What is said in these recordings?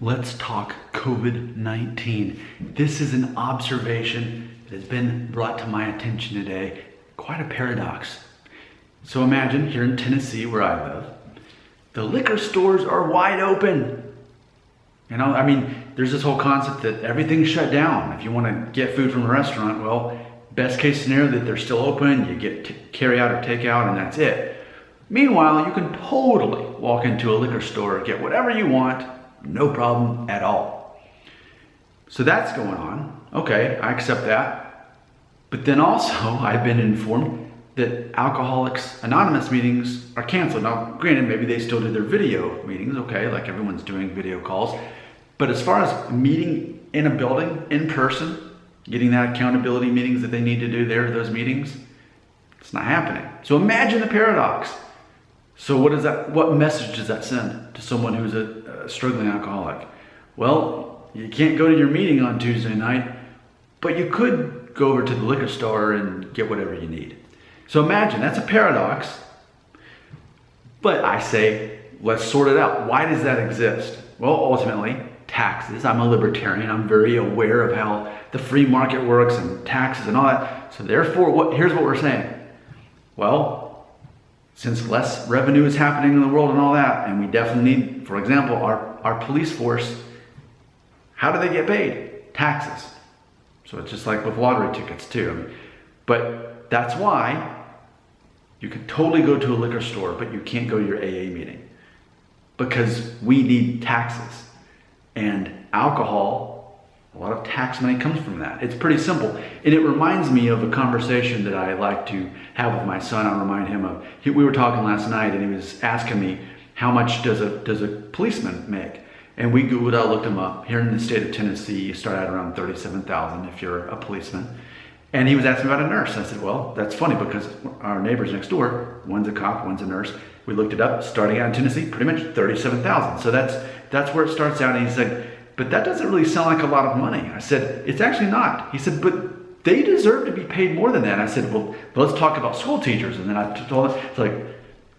Let's talk COVID-19. This is an observation that has been brought to my attention today. Quite a paradox. So imagine here in Tennessee, where I live, the liquor stores are wide open. There's this whole concept that everything's shut down. If you want to get food from a restaurant, well, best case scenario that they're still open, you get carry out or take out, and that's it. Meanwhile, you can totally walk into a liquor store, get whatever you want, no problem at all. So that's going on. Okay, I accept that. But then also, I've been informed that Alcoholics Anonymous meetings are canceled. Now, granted, maybe they still do their video meetings, okay, like everyone's doing video calls. But as far as meeting in a building, in person, getting that accountability meetings that they need to do there, those meetings, it's not happening. So imagine the paradox. So what message does that send to someone who's a struggling alcoholic? Well, you can't go to your meeting on Tuesday night, but you could go over to the liquor store and get whatever you need. So imagine, that's a paradox. But I say, let's sort it out. Why does that exist? Well, ultimately, taxes. I'm a libertarian. I'm very aware of how the free market works and taxes and all that. So therefore, here's what we're saying. Well, since less revenue is happening in the world and all that, and we definitely need, for example, our police force, how do they get paid? Taxes. So it's just like with lottery tickets too. But that's why you can totally go to a liquor store, but you can't go to your AA meeting, because we need taxes. And alcohol, a lot of tax money comes from that. It's pretty simple. And it reminds me of a conversation that I like to have with my son. I remind him of, we were talking last night and he was asking me, how much does a policeman make? And we Googled, I looked him up. Here in the state of Tennessee, you start at around $37,000 if you're a policeman. And he was asking about a nurse. I said, well, that's funny because our neighbors next door, one's a cop, one's a nurse. We looked it up, starting out in Tennessee, pretty much $37,000. So that's where it starts out. And he said, but that doesn't really sound like a lot of money. I said, it's actually not. He said, but they deserve to be paid more than that. And I said, well, let's talk about school teachers. And then I told him, it's like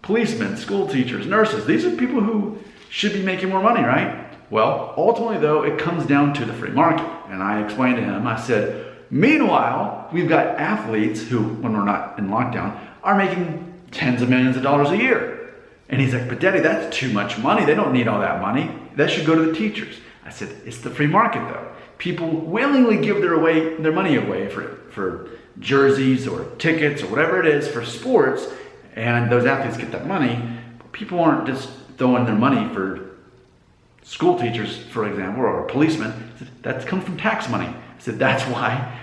policemen, school teachers, nurses. These are people who should be making more money, right? Well, ultimately though, it comes down to the free market. And I explained to him, I said, meanwhile, we've got athletes who, when we're not in lockdown, are making tens of millions of dollars a year. And he's like, but Daddy, that's too much money. They don't need all that money. That should go to the teachers. I said, it's the free market though. People willingly give their money away for jerseys or tickets or whatever it is for sports, and those athletes get that money. But people aren't just throwing their money for school teachers, for example, or policemen. That comes from tax money. I said, that's why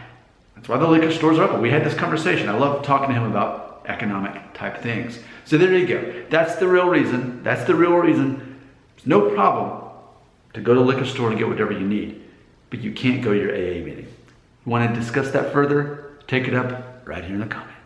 the liquor stores are open. We had this conversation. I love talking to him about economic type things. So there you go. That's the real reason. There's no problem to go to the liquor store and get whatever you need, but you can't go to your AA meeting. You want to discuss that further? Take it up right here in the comments.